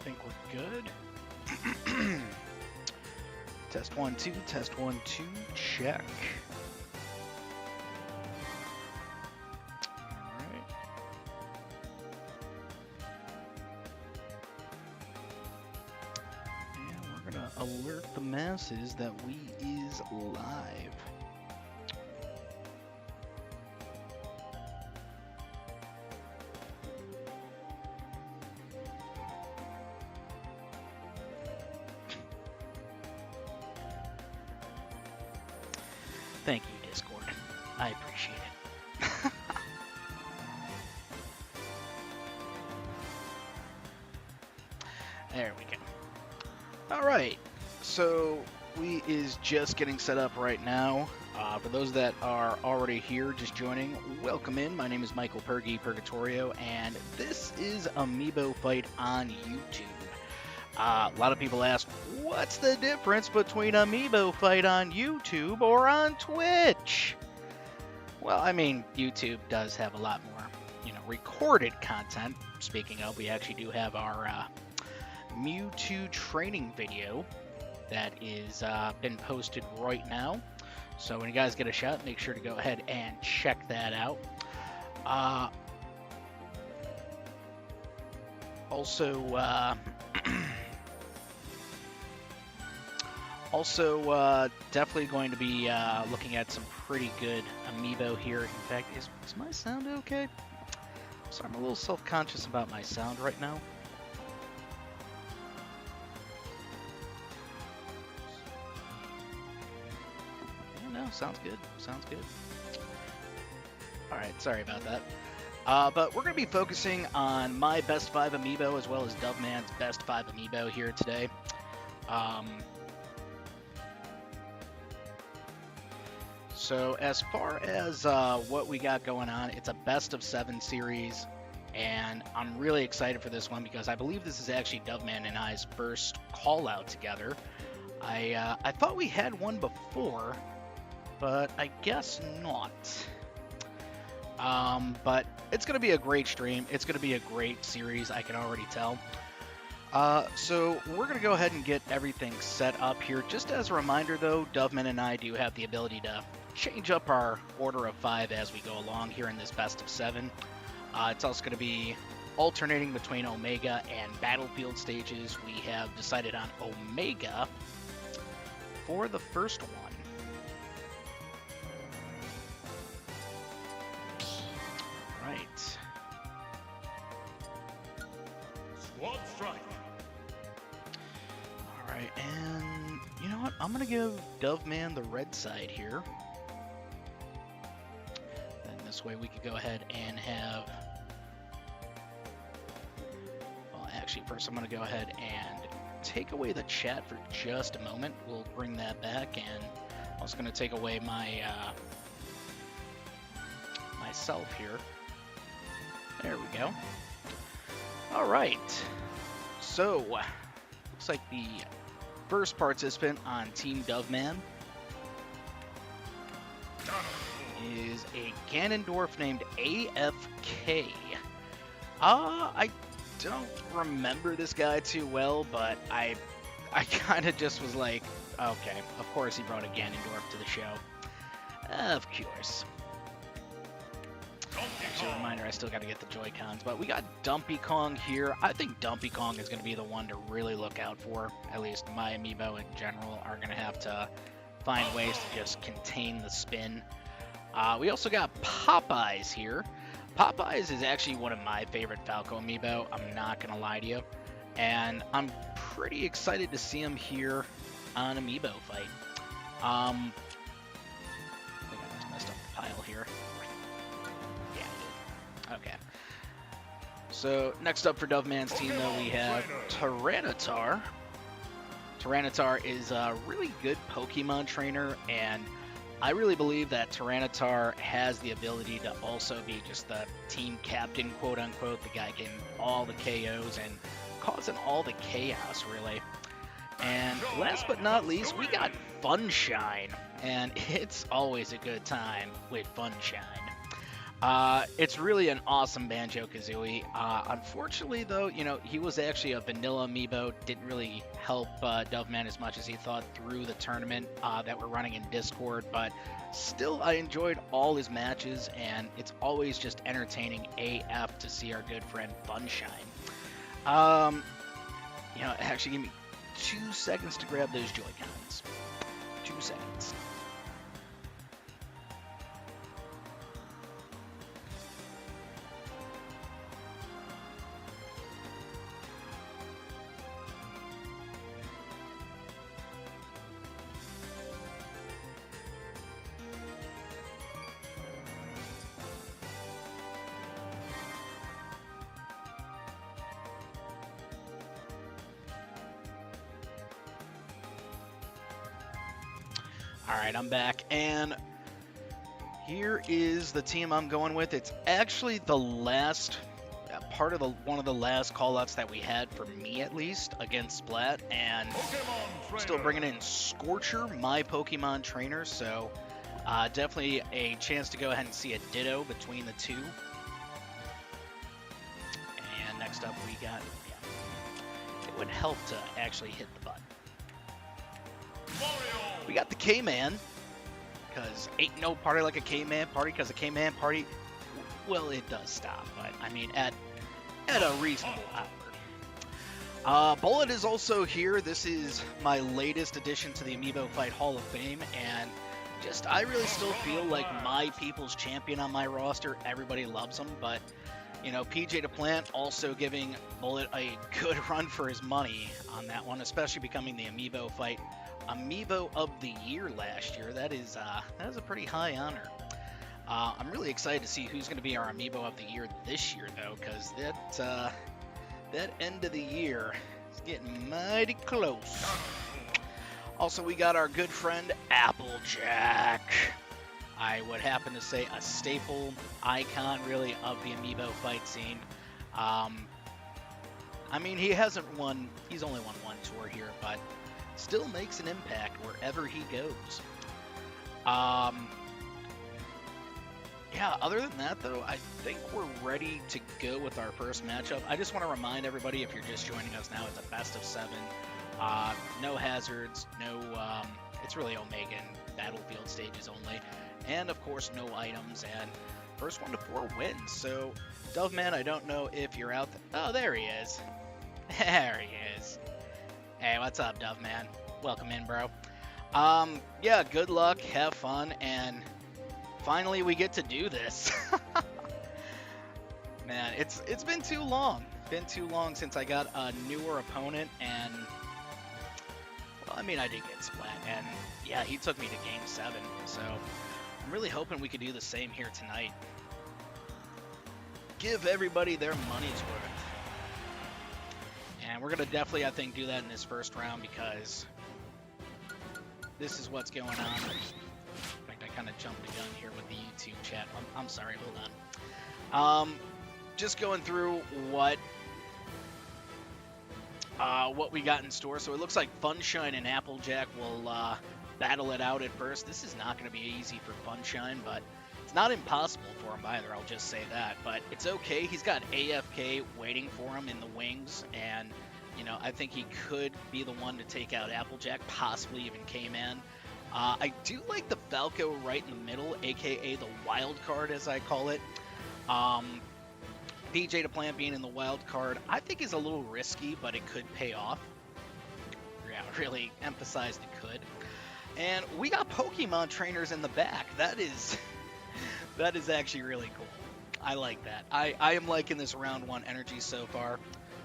think we're good. Test 1, 2, test 1, 2, check. Alright. And we're gonna alert the masses that we is live. Thank you, Discord. I appreciate it. There we go. Alright, so we is just getting set up right now. For those that are already here, just joining, welcome in. My name is Michael Purgy, Purgatorio, and this is Amiibo Fight on YouTube. A lot of people ask, what's the difference between Amiibo Fight on YouTube or on Twitch? Well, I mean, YouTube does have a lot more, recorded content. Speaking of, we actually do have our Mewtwo training video that is been posted right now. So when you guys get a shot, make sure to go ahead and check that out. Also, definitely going to be looking at some pretty good Amiibo here. In fact, is my sound okay? So I'm a little self-conscious about my sound right now. Yeah, no, sounds good. Sounds good. All right, sorry about that. But we're going to be focusing on my best 5 Amiibo as well as Doveman's best 5 Amiibo here today. So as far as what we got going on, it's a best of 7 series, and I'm really excited for this one because I believe this is actually Doveman and I's first call out together. I thought we had one before, but I guess not. But it's going to be a great stream. It's going to be a great series, I can already tell. So we're going to go ahead and get everything set up here. Just as a reminder, though, Doveman and I do have the ability to change up our order of 5 as we go along here in this best of 7. It's also going to be alternating between Omega and Battlefield stages. We have decided on Omega for the first one. Right. Squad strike. Alright, and you know what? I'm going to give Doveman the red side here. Then this way we could go ahead and have... Well, actually, first I'm going to go ahead and take away the chat for just a moment. We'll bring that back, and I was going to take away my myself here. There we go. Alright. So, looks like the first participant on Team Doveman is a Ganondorf named AFK. I don't remember this guy too well, but I kind of just was like, okay, of course he brought a Ganondorf to the show. Of course. As a reminder, I still got to get the Joy-Cons, but we got Dumpy Kong here. I think Dumpy Kong is going to be the one to really look out for. At least my Amiibo in general are going to have to find ways to just contain the spin. We also got Popeyes here. Popeyes is actually one of my favorite Falco Amiibo, I'm not going to lie to you. And I'm pretty excited to see him here on Amiibo Fight. I think I just messed up the pile here. Yeah, I did. Okay. So, next up for Doveman's team, though, we have Tyranitar. Tyranitar is a really good Pokemon trainer, and I really believe that Tyranitar has the ability to also be just the team captain, quote-unquote, the guy getting all the KOs and causing all the chaos, really. And last but not least, we got Funshine, and it's always a good time with Funshine. It's really an awesome Banjo-Kazooie. Unfortunately, though, you know, he was actually a vanilla amiibo. Didn't really help Doveman as much as he thought through the tournament that we're running in Discord. But still, I enjoyed all his matches, and it's always just entertaining AF to see our good friend Funshine. You know, actually, give me 2 seconds to grab those Joy-Cons. 2 seconds. Alright, I'm back, and here is the team I'm going with. It's actually the last part of one of the last callouts that we had, for me at least, against Splat, and still bringing in Scorcher, my Pokemon trainer, so definitely a chance to go ahead and see a ditto between the two. And next up we got, it would help to actually hit the button. We got the K-Man, because ain't no party like a K-Man party, because a K-Man party, well, it does stop, but I mean, at a reasonable hour. Bullet is also here. This is my latest addition to the Amiibo Fight Hall of Fame, and just, I really still feel like my people's champion on my roster. Everybody loves him, but, you know, PJ DePlant also giving Bullet a good run for his money on that one, especially becoming the Amiibo Fight Amiibo of the Year last year. That is a pretty high honor. I'm really excited to see who's going to be our Amiibo of the Year this year, though, because that end of the year is getting mighty close. Also, we got our good friend Applejack. I would happen to say a staple icon, really, of the Amiibo fight scene. I mean, he's only won one tour here, but still makes an impact wherever he goes. Yeah, other than that, though, I think we're ready to go with our first matchup. I just want to remind everybody, if you're just joining us now, it's a best of 7. No hazards, it's really Omega and Battlefield stages only. And, of course, no items, and first 1 to 4 wins. So, Doveman, I don't know if you're out there. Oh, there he is. There he is. Hey, what's up, Doveman? Welcome in, bro. Yeah, good luck, have fun, and finally we get to do this. Man, it's been too long. Been too long since I got a newer opponent, and well, I mean, I did get Splat, and yeah, he took me to Game 7, so I'm really hoping we could do the same here tonight. Give everybody their money's worth. And we're going to definitely, I think, do that in this first round, because this is what's going on. In fact, I kind of jumped the gun here with the YouTube chat. I'm sorry, hold on. Just going through what we got in store. So it looks like Funshine and Applejack will battle it out at first. This is not going to be easy for Funshine, but it's not impossible for him either, I'll just say that. But it's okay. He's got AFK waiting for him in the wings, and, you know, I think he could be the one to take out Applejack, possibly even K-Man. I do like the Falco right in the middle, aka the wild card, as I call it. PJ DePlant being in the wild card, I think is a little risky, but it could pay off. Yeah, really emphasized it could. And we got Pokemon trainers in the back. That is actually really cool. I like that. I am liking this round 1 energy so far.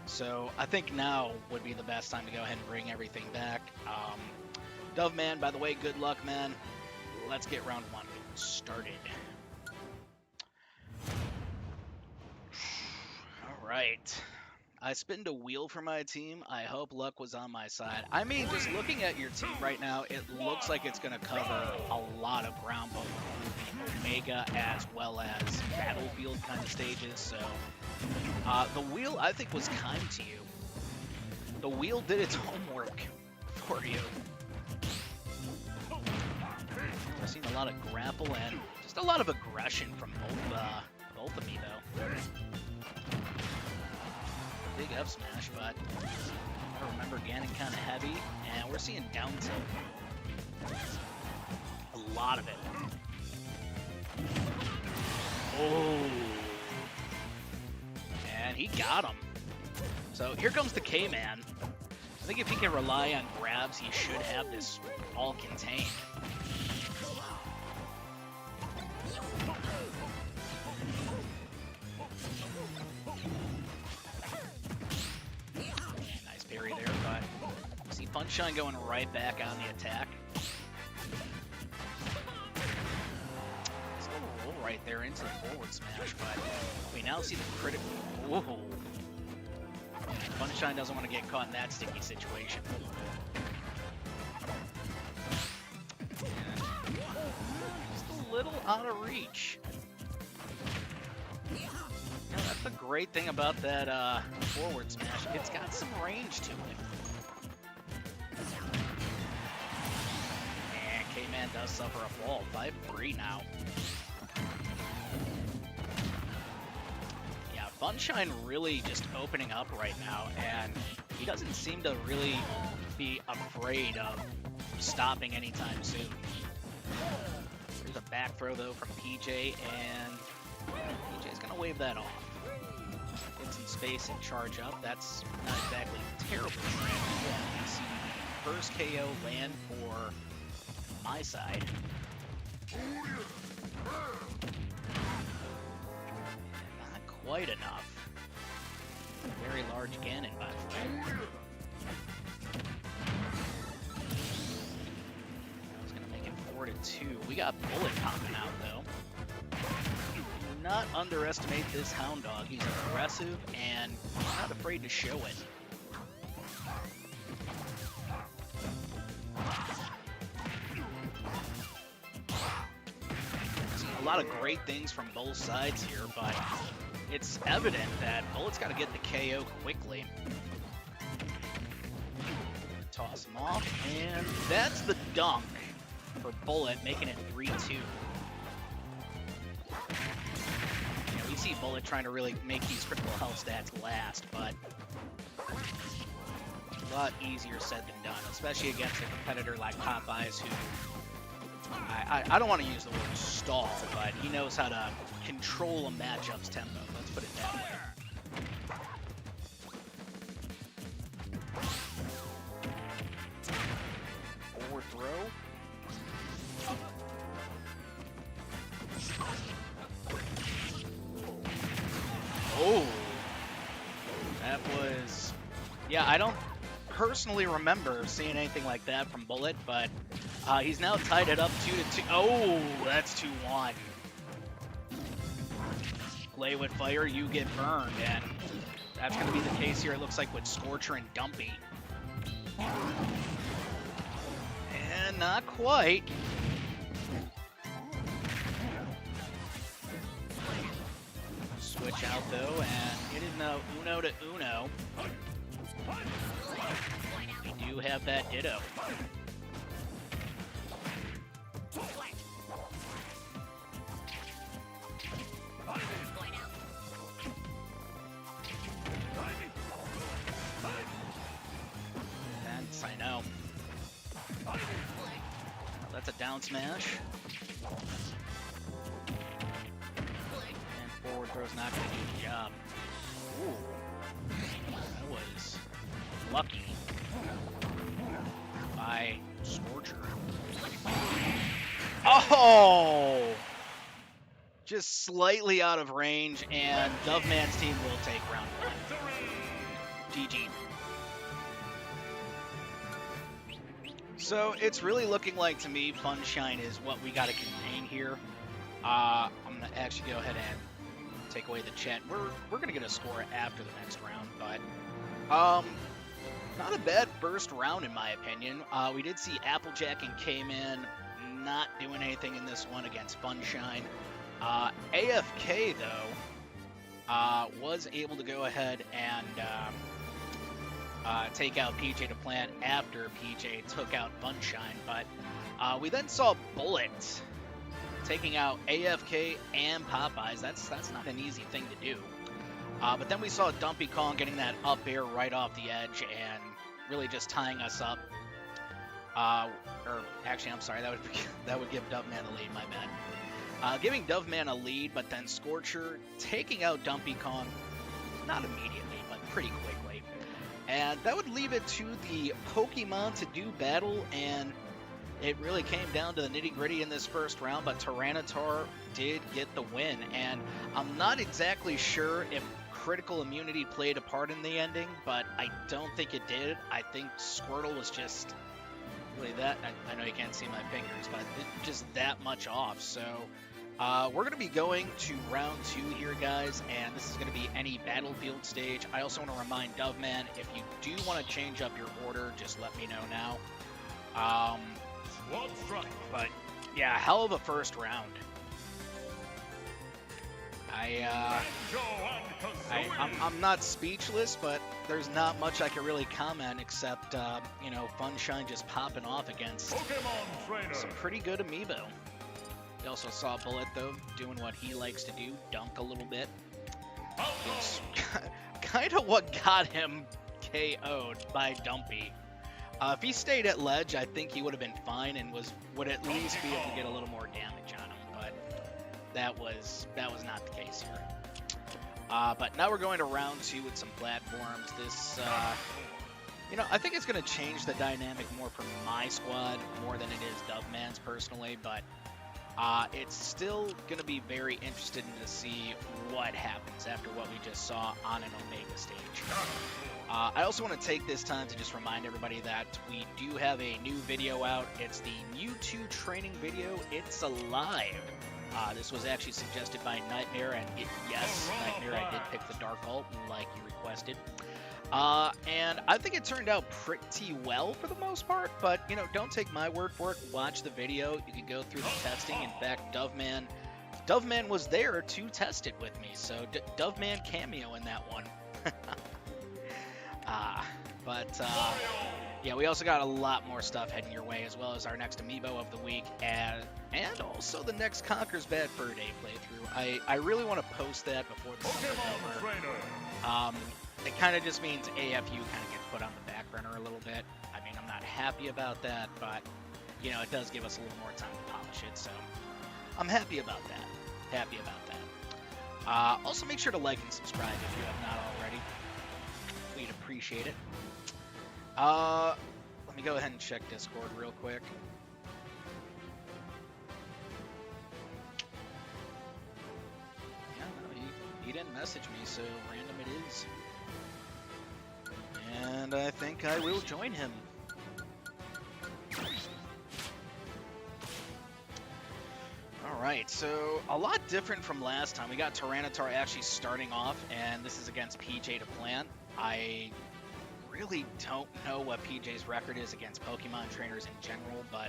So I think now would be the best time to go ahead and bring everything back. Doveman, by the way, good luck, man. Let's get round 1 started. All right. I spinned a wheel for my team. I hope luck was on my side. I mean, just looking at your team right now, it looks like it's going to cover a lot of ground, both Omega as well as Battlefield kind of stages. So the wheel, I think, was kind to you. The wheel did its homework for you. I've seen a lot of grapple and just a lot of aggression from both amiibo. Big F smash, but I remember Ganon kind of heavy, and we're seeing down tilt. A lot of it. Oh, and he got him. So here comes the K-Man. I think if he can rely on grabs, he should have this all contained. Nice parry there, but you see Funshine going right back on the attack. It's a little roll right there into the forward smash, but we now see the critical. Whoa. Funshine doesn't want to get caught in that sticky situation. Just a little out of reach. You know, that's the great thing about that forward smash. It's got some range to it. And K-Man does suffer a fall. 5-3 now. Funshine really just opening up right now, and he doesn't seem to really be afraid of stopping anytime soon. There's a back throw, though, from PJ, and PJ's going to wave that off. Get some space and charge up. That's not exactly terrible. Yeah, you see first KO land for my side. Quite enough. Very large Ganon, by the way. I was going to make it 4-2. We got Bullet popping out, though. Do not underestimate this Hound Dog. He's aggressive and not afraid to show it. Seeing a lot of great things from both sides here, but it's evident that Bullet's got to get the KO quickly. Toss him off, and that's the dunk for Bullet, making it 3-2. Yeah, we see Bullet trying to really make these critical health stats last, but a lot easier said than done, especially against a competitor like Popeyes, who I don't want to use the word stall, but he knows how to control a matchup's tempo. Let's put it that way. Forward throw. Oh, that was... Yeah, I don't personally remember seeing anything like that from Bullet, but he's now tied it up 2-2. Oh, that's 2-1. Play with fire, you get burned, and that's going to be the case here, it looks like, with Scorcher and Dumpy. And not quite. Switch out, though, and it is now Uno to Uno. We do have that Ditto. I know. That's a down smash. And forward throw's not going to do the job. Ooh. That was lucky by Scorcher. Oh! Just slightly out of range, and Doveman's team will take round 1. GG. So it's really looking like, to me, Funshine is what we got to contain here. I'm going to actually go ahead and take away the chat. We're going to get a score after the next round, but not a bad first round in my opinion. We did see Applejack and K-Man not doing anything in this one against Funshine. AFK, though, was able to go ahead and take out PJ to plant after PJ took out Funshine, but we then saw Bullet taking out AFK and Popeyes. That's not an easy thing to do. But then we saw Dumpy Kong getting that up air right off the edge and really just tying us up. Or actually, I'm sorry, that would give Doveman the lead. My bad. Giving Doveman a lead, but then Scorcher taking out Dumpy Kong, not immediately, but pretty quickly. And that would leave it to the Pokemon to do battle, and it really came down to the nitty-gritty in this first round, but Tyranitar did get the win. And I'm not exactly sure if critical immunity played a part in the ending, but I don't think it did. I think Squirtle was just really that, I know you can't see my fingers, but just that much off. So we're going to be going to round 2 here, guys, and this is going to be any battlefield stage. I also want to remind Doveman, if you do want to change up your order, just let me know now. But yeah, hell of a first round. I'm not speechless, but there's not much I can really comment except, you know, Funshine just popping off against some pretty good amiibo. We also saw Bullet, though, doing what he likes to do, dunk a little bit. It's kind of what got him KO'd by Dumpy. If he stayed at ledge, I think he would have been fine and would at least be able to get a little more damage on him, but that was not the case here. But now we're going to round 2 with some platforms. This, you know, I think it's going to change the dynamic more for my squad more than it is Doveman's personally, but it's still going to be very interesting to see what happens after what we just saw on an Omega stage. I also want to take this time to just remind everybody that we do have a new video out. It's the Mewtwo training video. It's alive. This was actually suggested by Nightmare, and yes, Nightmare, I did pick the Dark Alt like you requested. And I think it turned out pretty well for the most part, but, you know, don't take my word for it. Watch the video. You can go through the testing. In fact, Doveman was there to test it with me, so Doveman cameo in that one. Yeah, we also got a lot more stuff heading your way, as well as our next amiibo of the week, and also the next Conker's Bad Fur Day playthrough. I really want to post that before the summer's over. It kind of just means AFU kind of gets put on the back burner a little bit. I mean, I'm not happy about that, but, you know, it does give us a little more time to polish it, so I'm happy about that. Also, make sure to like and subscribe if you have not already. We'd appreciate it. Let me go ahead and check Discord real quick. Yeah, no, he didn't message me, so random it is. And I think I will join him. Alright, so a lot different from last time. We got Tyranitar actually starting off, and this is against PJ to plant. I really don't know what PJ's record is against Pokemon trainers in general, but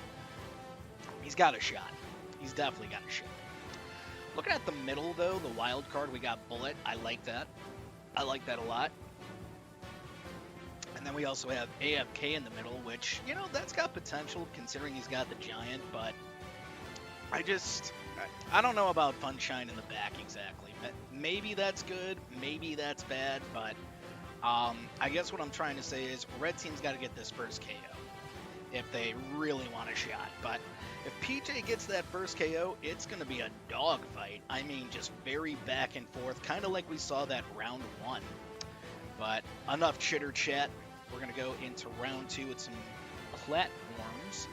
he's got a shot. He's definitely got a shot. Looking at the middle, though, the wild card, we got Bullet. I like that. I like that a lot. And then we also have AFK in the middle, which, you know, that's got potential considering he's got the Giant, but I don't know about Funshine in the back exactly. Maybe that's good, maybe that's bad, but I guess what I'm trying to say is Red Team's got to get this first KO if they really want a shot. But if PJ gets that first KO, it's going to be a dogfight. I mean, just very back and forth, kind of like we saw that round 1. But enough chitter chat. We're going to go into round 2 with some platforms.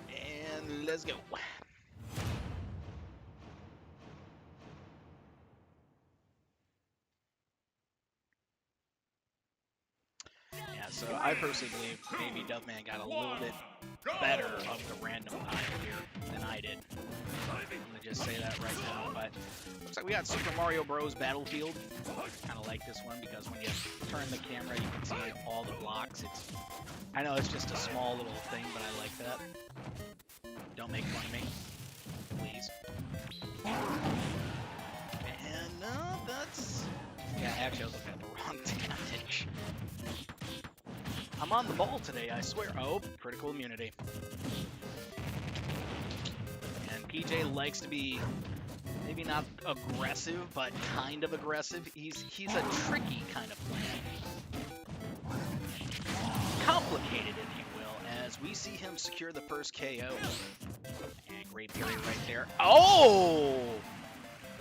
And let's go. So I personally believe maybe Doveman got a little bit better of the random pile here than I did. I'm going to just say that right now, but looks like we got Super Mario Bros. Battlefield. Kind of like this one because when you turn the camera, you can see all the blocks. I know it's just a small little thing, but I like that. Don't make fun of me, please. And no, that's... Yeah, actually I was looking at the wrong damage. gosh. I'm on the ball today, I swear. Oh, critical immunity. And PJ likes to be maybe not aggressive, but kind of aggressive. He's a tricky kind of player. Complicated, if you will, as we see him secure the first KO. And great parry right there. Oh!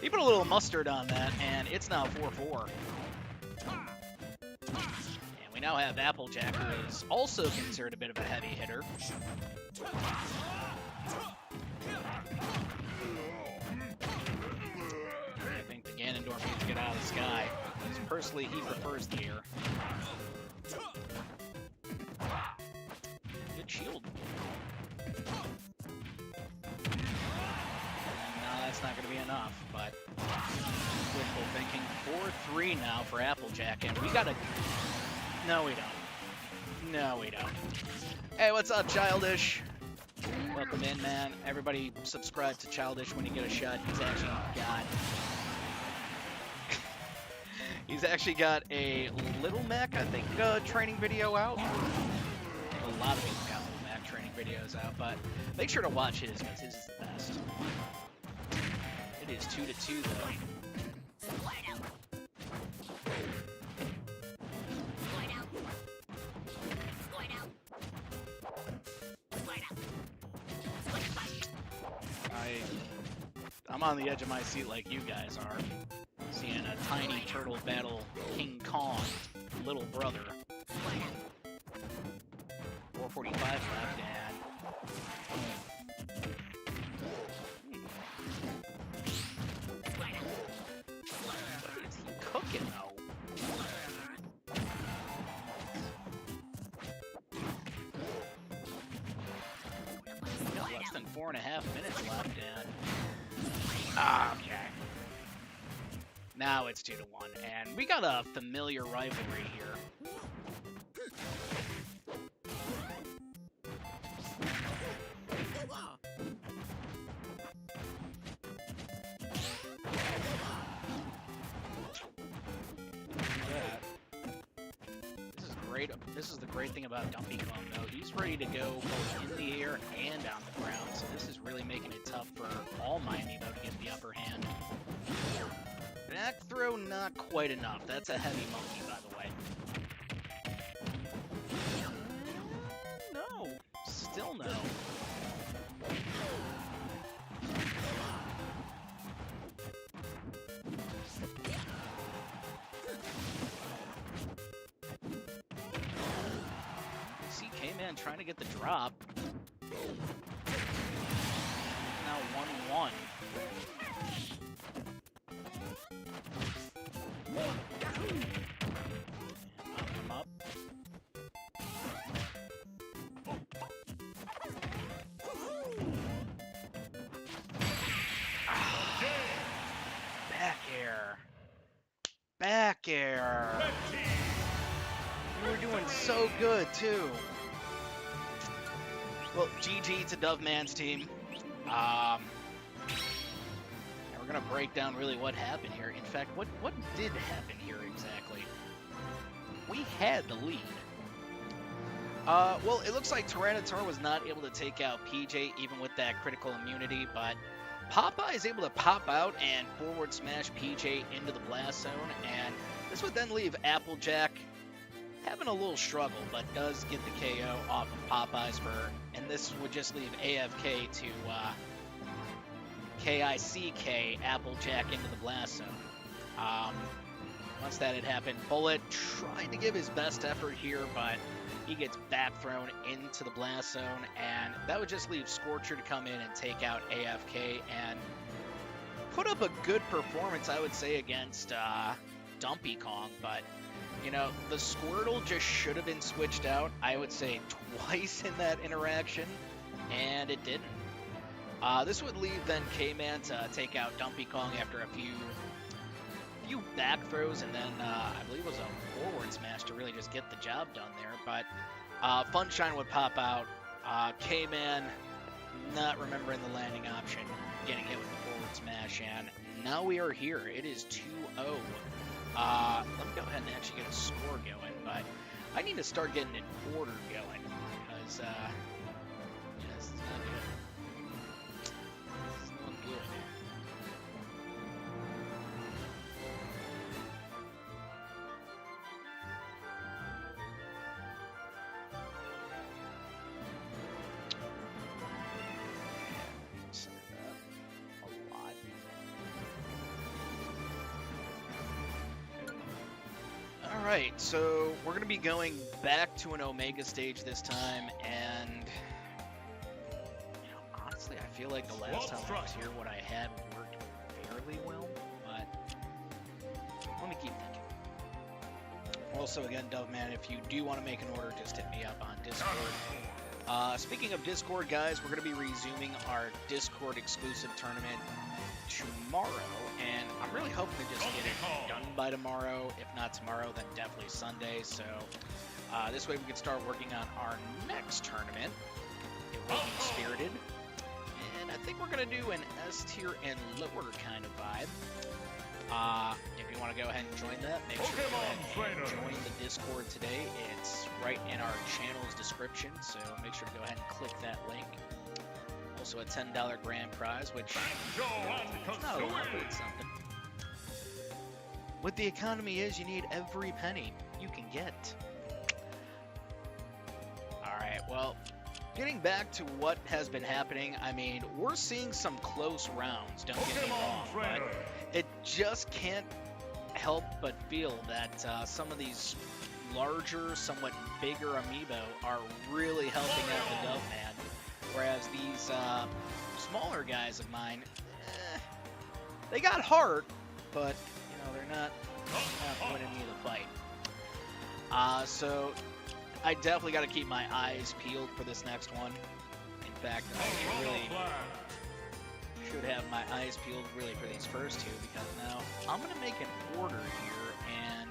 He put a little mustard on that, and it's now 4-4. And we now have Applejack, who is also considered a bit of a heavy hitter. I think the Ganondorf needs to get out of the sky, because personally he prefers the air. Good shield. No, that's not going to be enough, but wishful thinking. 4-3 now for Applejack, and we got to... No, we don't. No, we don't. Hey, what's up, Childish? Welcome in, man. Everybody subscribe to Childish when you get a shot. He's actually got a Little Mac, I think, training video out. A lot of people got Little Mac training videos out, but make sure to watch his, because his is the best. It is 2-2, though. I'm on the edge of my seat like you guys are, seeing a tiny turtle battle King Kong, little brother. 4:45 left, and what is he cooking though? Got less than 4.5 minutes left, and okay. Now it's 2-1, and we got a familiar rivalry here. This is the great thing about Donkey Kong, though. He's ready to go both in the air and on the ground, so this is really making it tough for all my amiibo to get the upper hand. Back throw, not quite enough. That's a heavy monkey, by the way. No. Still no. K-Man trying to get the drop. Now 1-1. Come up. Back air. Back air. You were doing so good, too. Well, GG to Doveman's team. And we're going to break down really what happened here. In fact, what did happen here exactly? We had the lead. Well, it looks like Tyranitar was not able to take out PJ even with that critical immunity, but Popeye is able to pop out and forward smash PJ into the blast zone, and this would then leave Applejack having a little struggle, but does get the KO off of Popeye's fur, and this would just leave AFK to KICK Applejack into the blast zone. Once that had happened, Bullet tried to give his best effort here, but he gets back thrown into the blast zone, and that would just leave Scorcher to come in and take out AFK and put up a good performance, I would say, against Donkey Kong, but you know, the Squirtle just should have been switched out, I would say, twice in that interaction, and it didn't. This would leave then K-Man to take out Donkey Kong after a few back throws, and then I believe it was a forward smash to really just get the job done there. But Funshine would pop out. K-Man not remembering the landing option, getting hit with the forward smash, and now we are here. It is 2-0 Let me go ahead and actually get a score going, but I need to start getting an order going because yeah, this is not good. This is not good. Set that a lot. Alright, so we're going to be going back to an Omega stage this time, and you know, honestly, I feel like the last time I was here, what I had worked fairly well, but let me keep thinking. Also, again, Doveman, if you do want to make an order, just hit me up on Discord. Speaking of Discord, guys, we're going to be resuming our Discord exclusive tournament tomorrow, and I'm really hoping to just get it done by tomorrow. If not tomorrow, then definitely Sunday. So this way we can start working on our next tournament. It will be Spirited, and I think we're going to do an S tier and lower kind of vibe. If you want to go ahead and join that, make sure to go ahead and join the Discord today. It's right in our channel's description, so make sure to go ahead and click that link. Also a $10 grand prize, which it's not a lot, but it's something. What the economy is, you need every penny you can get. Alright, well, getting back to what has been happening, I mean, we're seeing some close rounds, don't get me wrong, but it just can't help but feel that some of these larger, somewhat bigger amiibo are really helping out the Doveman. Whereas these smaller guys of mine, they got heart, but you know they're not winning me the fight. So I definitely got to keep my eyes peeled for this next one. In fact, I really should have my eyes peeled really for these first two, because now I'm gonna make an order here, and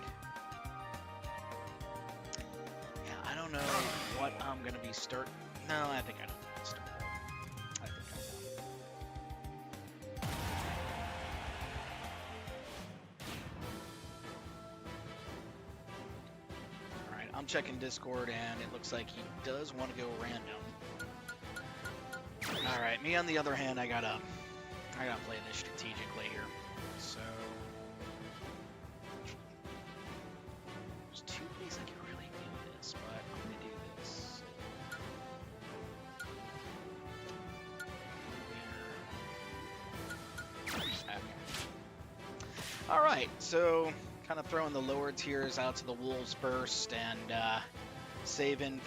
yeah, I don't know what I'm gonna be starting. No, I think I know. Alright, I'm checking Discord, and it looks like he does want to go random. Alright, me on the other hand, I gotta play this strategically here. So there's two ways I can really do this, but I'm gonna do this. Okay. Alright, so kind of throwing the lower tiers out to the Wolves first, and saving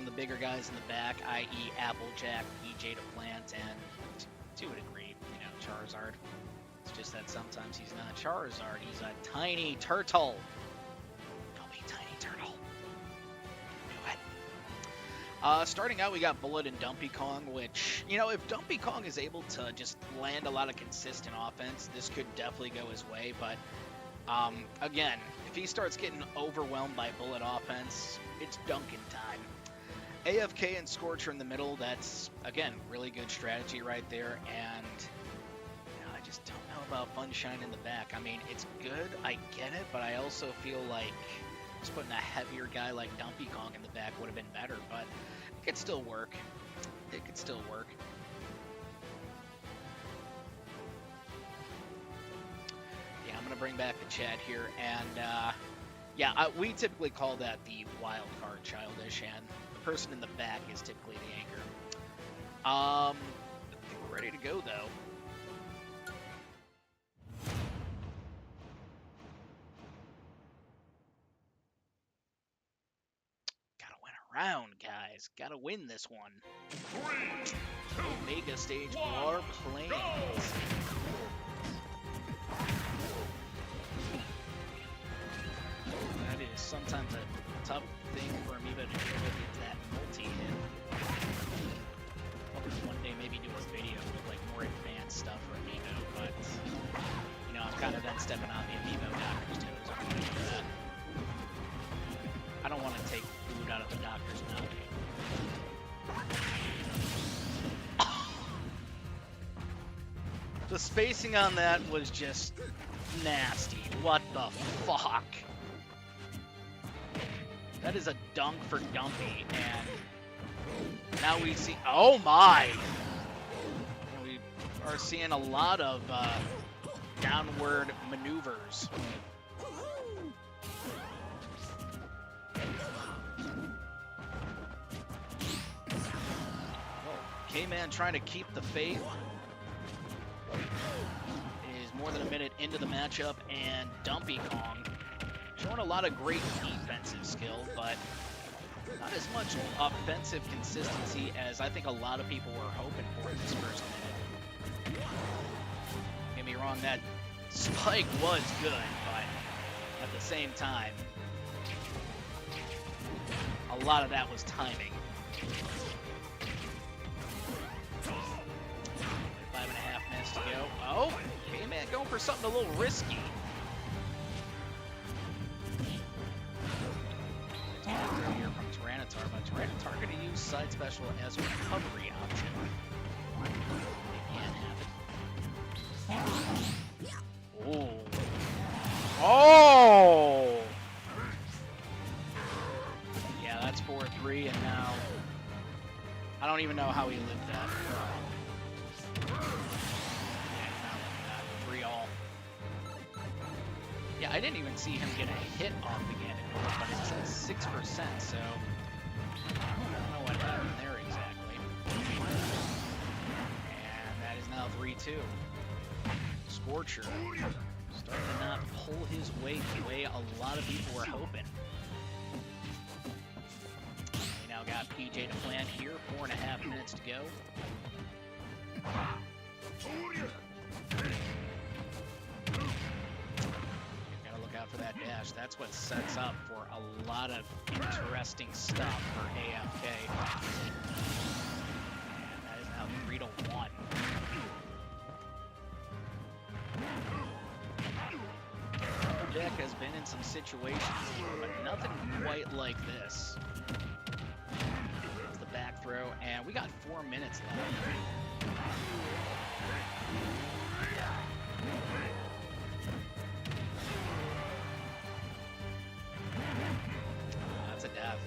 the bigger guys in the back, i.e. Applejack, EJ to Plant, and to a degree, you know, Charizard. It's just that sometimes he's not Charizard, he's a tiny turtle. Don't be tiny turtle. Do it. Starting out, we got Bullet and Dumpy Kong, which, you know, if Dumpy Kong is able to just land a lot of consistent offense, this could definitely go his way, but again, if he starts getting overwhelmed by Bullet offense, it's Duncan time. AFK and Scorcher in the middle, that's, again, really good strategy right there, and you know, I just don't know about Funshine in the back. I mean, it's good, I get it, but I also feel like just putting a heavier guy like Dumpy Kong in the back would have been better, but it could still work. It could still work. Yeah, I'm going to bring back the chat here, and yeah, we typically call that the wild card childish, and person in the back is typically the anchor. I think we're ready to go, though. Gotta win a round, guys. Gotta win this one. 3, 2, Omega stage 1, war planes. go! That is sometimes a tough thing for Amiibo to deal with, is that multi-hit. Hoping one day maybe do a video with like more advanced stuff for Amiibo, but you know, I'm kind of then stepping on the Amiibo doctor's toes. I'm gonna do that. I don't want to take food out of the doctor's mouth. The spacing on that was just nasty. What the fuck? That is a dunk for Dumpy, and now we see. Oh my! We are seeing a lot of downward maneuvers. K-Man trying to keep the faith. It is more than a minute into the matchup, and Dumpy Kong showing a lot of great defensive skill, but not as much offensive consistency as I think a lot of people were hoping for in this first minute. Don't get me wrong, that spike was good, but at the same time, a lot of that was timing. 5.5 minutes to go. Oh, K-Man going for something a little risky. Here from Tyranitar, but Tyranitar going to use side special as a recovery option. They can have it. Oh. Oh! Yeah, that's 4-3, and now I don't even know how he lived that. Yeah, 3-all. Yeah, I didn't even see him get a hit off again, but it says 6%, so I don't know what happened there exactly. And that is now 3-2. Scorcher starting to not pull his weight the way a lot of people were hoping. We now got PJ to plant here, 4.5 minutes to go. For that dash, that's what sets up for a lot of interesting stuff for AFK. And that is now 3-1. Jack has been in some situations before, but nothing quite like this. It's the back throw, and we got 4 minutes left. That's a death.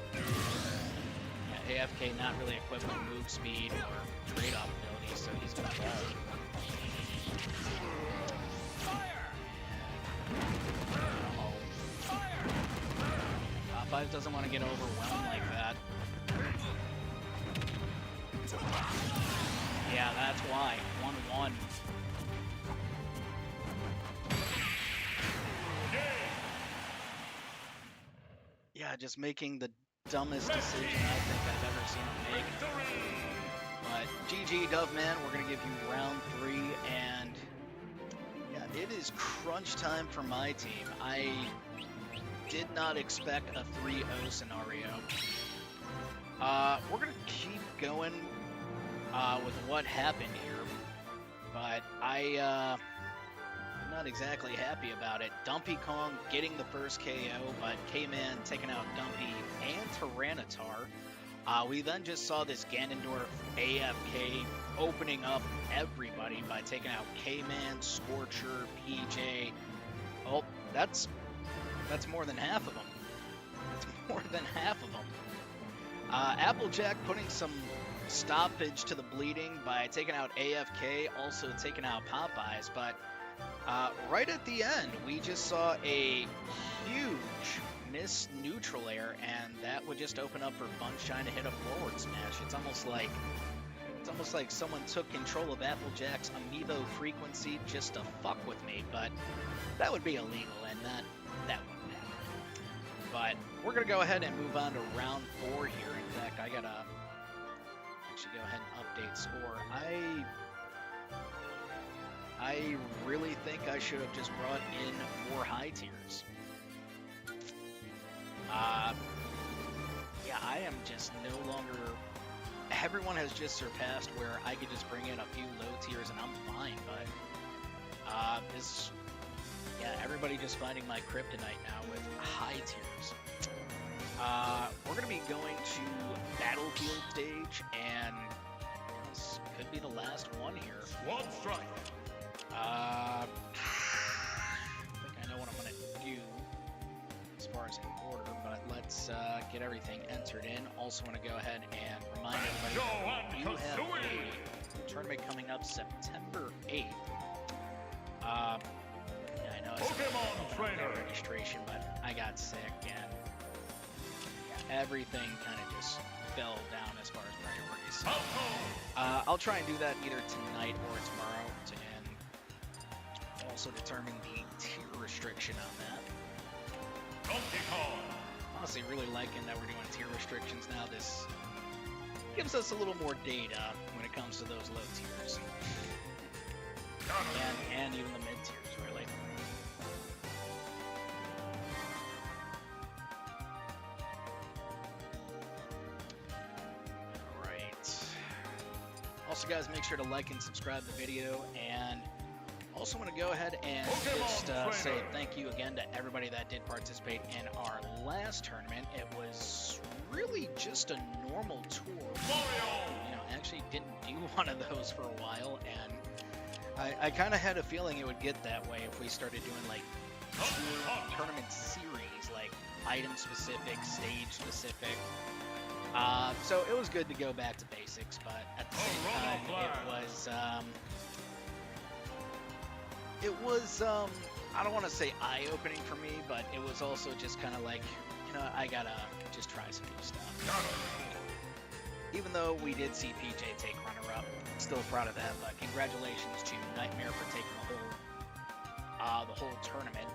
Yeah, AFK not really equipped with move speed or trade-off ability, so he's gonna fall. Top 5 doesn't want to get overwhelmed like that. Yeah, that's why. 1-1. Yeah, just making the dumbest decision I think I've ever seen him make. But GG, Doveman, we're going to give you round 3, and yeah, it is crunch time for my team. I did not expect a 3-0 scenario. We're going to keep going with what happened here, but I'm not exactly happy about it. Dumpy Kong getting the first KO, but K-Man taking out Dumpy and Tyranitar. We then just saw this Ganondorf AFK opening up everybody by taking out K-Man, Scorcher, PJ. Oh, that's more than half of them. That's more than half of them. Applejack putting some stoppage to the bleeding by taking out AFK, also taking out Popeyes, but right at the end, we just saw a huge miss neutral air, and that would just open up for Funshine to hit a forward smash. It's almost like someone took control of Applejack's amiibo frequency just to fuck with me, but that would be illegal, and that wouldn't happen. But we're gonna go ahead and move on to round 4 here. In fact, I gotta actually go ahead and update score. I really think I should have just brought in more high tiers. Yeah, I am just no longer... Everyone has just surpassed where I could just bring in a few low tiers and I'm fine, but... Yeah, everybody just finding my kryptonite now with high tiers. We're going to be going to Battlefield stage, and this could be the last one here. One strike. let's get everything entered in. Also want to go ahead and remind everybody that we have a tournament coming up September 8th. Yeah, I know it's a registration, but I got sick and yeah, everything kind of just fell down as far as priorities. So, I'll try and do that either tonight or tomorrow, and also determine the tier restriction on that. Honestly, really liking that we're doing tier restrictions now. This gives us a little more data when it comes to those low tiers. And even the mid tiers, really. Alright. Also, guys, make sure to like and subscribe the video, and also want to go ahead and just say thank you again to everybody that did participate in our last tournament. It was really just a normal tour. You know, actually didn't do one of those for a while, and I kind of had a feeling it would get that way if we started doing like tournament series, like item specific, stage specific. So it was good to go back to basics, but at the same time, it was I don't want to say eye-opening for me, but it was also just kind of like, you know, I gotta just try some new stuff. Even though we did see PJ take runner-up, still proud of that. But congratulations to Nightmare for taking the whole tournament.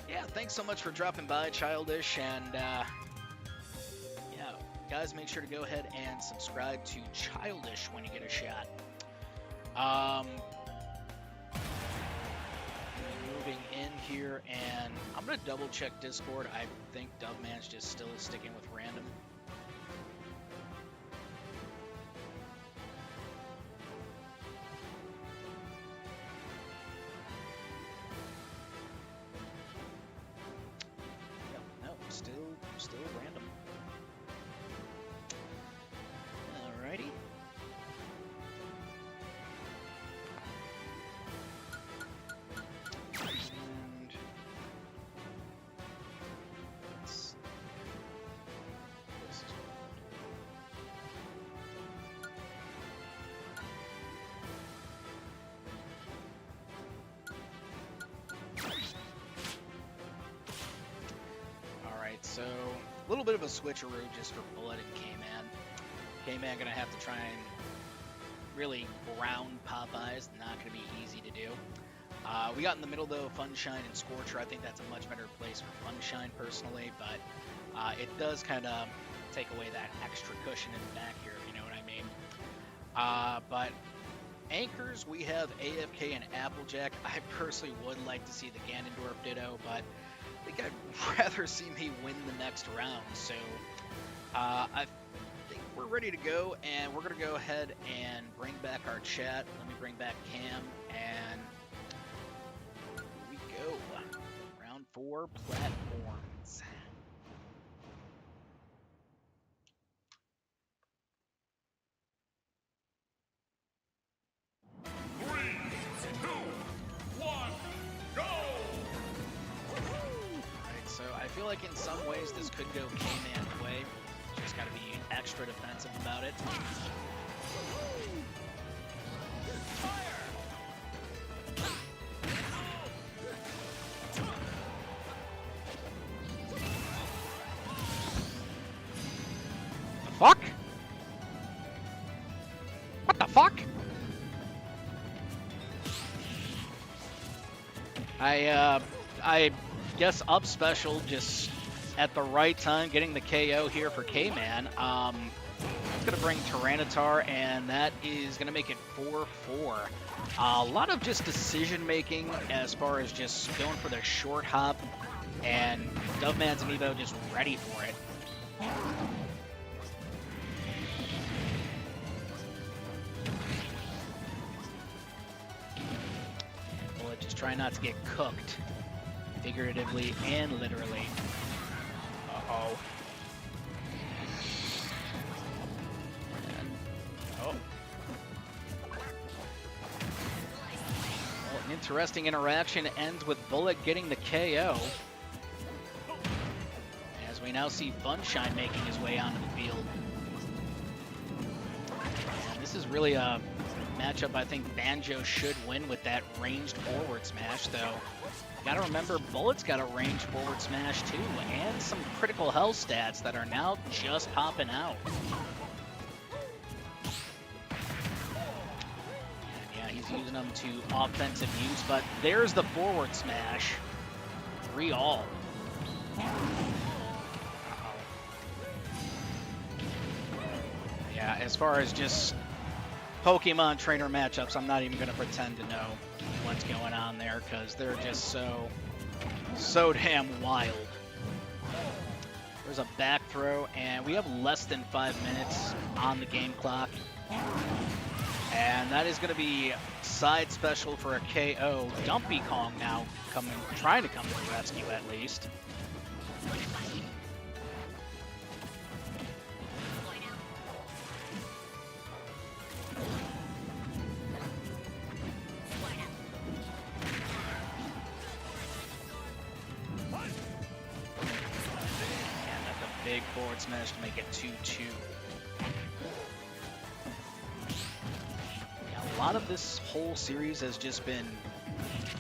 Yeah, thanks so much for dropping by, Childish, and yeah, guys, make sure to go ahead and subscribe to Childish when you get a shot. Moving in here, and I'm gonna double check Discord. I think Doveman's just still sticking with random. Yep, no, still random. Alrighty. So, a little bit of a switcheroo just for Bullet and K-Man. K-Man gonna have to try and really ground Popeyes. Not gonna be easy to do. We got in the middle though, Funshine and Scorcher. I think that's a much better place for Funshine personally, but it does kind of take away that extra cushion in the back here, if you know what I mean. But anchors, we have AFK and Applejack. I personally would like to see the Ganondorf Ditto, but I think I'd rather see me win the next round. So I think we're ready to go, and we're going to go ahead and bring back our chat. Let me bring back Cam, and here we go. Round 4, platforms. 3, 2, 1, go! So I feel like in some ways this could go K-Man's way. Just got to be extra defensive about it. The fuck? What the fuck? I guess up special just at the right time, getting the KO here for K-Man. It's going to bring Tyranitar, and that is going to make it 4-4. A lot of just decision making as far as just going for the short hop, and Doveman's amiibo just ready for it. Well, just try not to get cooked. Figuratively and literally. Uh-oh. Oh. Well, an interesting interaction ends with Bullet getting the KO. we now see Funshine making his way onto the field. And this is really a matchup I think Banjo should win with that ranged forward smash, though. Gotta remember, Bullet's got a ranged forward smash too, and some critical health stats that are now just popping out. And yeah, he's using them to offensive use, but there's the forward smash. 3-all. Yeah, as far as just Pokemon trainer matchups, I'm not even going to pretend to know what's going on there because they're just so damn wild. There's a back throw, and we have less than 5 minutes on the game clock. And that is going to be side special for a KO. Dumpy Kong now trying to come to the rescue at least. Big forward smash to make it 2-2. Yeah, a lot of this whole series has just been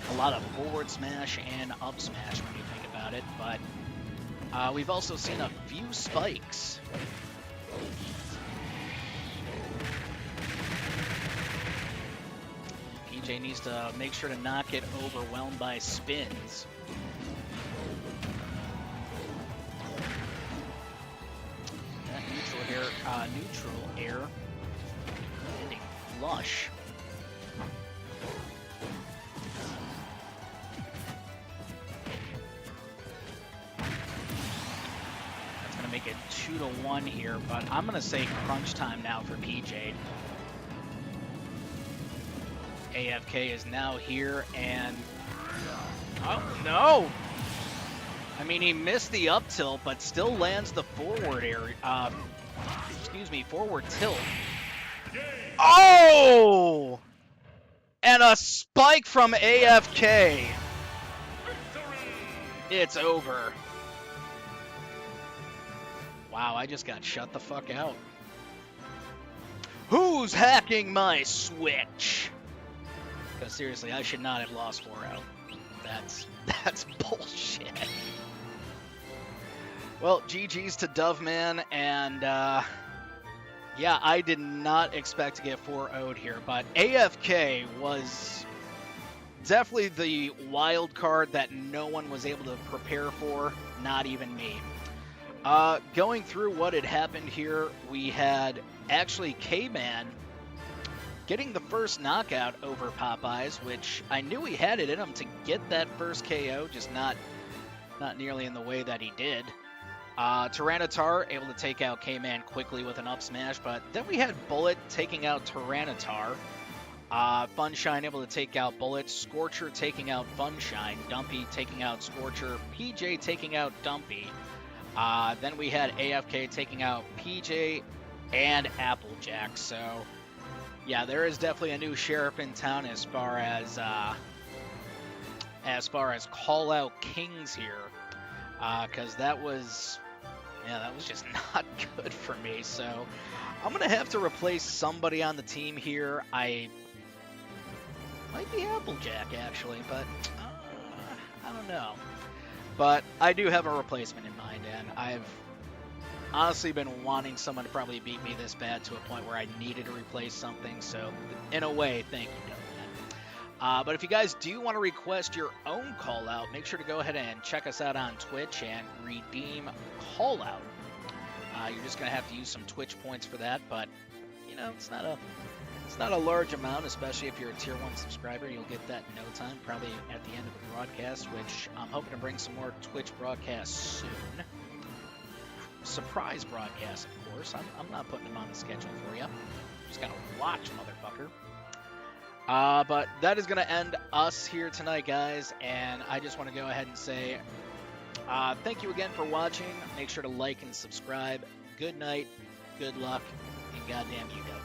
a lot of forward smash and up smash when you think about it, but we've also seen a few spikes. PJ needs to make sure to not get overwhelmed by spins. Neutral air and a flush. That's going to make it 2-1 here, but I'm going to say crunch time now for PJ. AFK is now here, and oh no! I mean, he missed the up tilt, but still lands the forward air. Forward tilt. Oh! And a spike from AFK. It's over. Wow, I just got shut the fuck out. Who's hacking my Switch? Because seriously, I should not have lost 4-0. That's bullshit. Well, GG's to Doveman, and yeah, I did not expect to get 4-0'd here, but AFK was definitely the wild card that no one was able to prepare for, not even me. Going through what had happened here, we had actually K-Man getting the first knockout over Popeyes, which I knew he had it in him to get that first KO, just not nearly in the way that he did. Tyranitar able to take out K-Man quickly with an up smash, but then we had Bullet taking out Tyranitar. Funshine able to take out Bullet, Scorcher taking out Funshine, Dumpy taking out Scorcher, PJ taking out Dumpy. Then we had AFK taking out PJ and Applejack. So yeah, there is definitely a new sheriff in town as far as Callout Kings here. Because that was just not good for me. So I'm going to have to replace somebody on the team here. I might be Applejack, actually, but I don't know. But I do have a replacement in mind, and I've honestly been wanting someone to probably beat me this bad to a point where I needed to replace something. So in a way, thank you, Doveman. But if you guys do want to request your own call-out, make sure to go ahead and check us out on Twitch and redeem call-out. You're just going to have to use some Twitch points for that, but, you know, it's not a large amount, especially if you're a Tier 1 subscriber. You'll get that in no time, probably at the end of the broadcast, which I'm hoping to bring some more Twitch broadcasts soon. Surprise broadcasts, of course. I'm not putting them on the schedule for you. Just got to watch, motherfucker. But that is going to end us here tonight, guys, and I just want to go ahead and say thank you again for watching. Make sure to like and subscribe. Good night, good luck, and goddamn you, Doveman.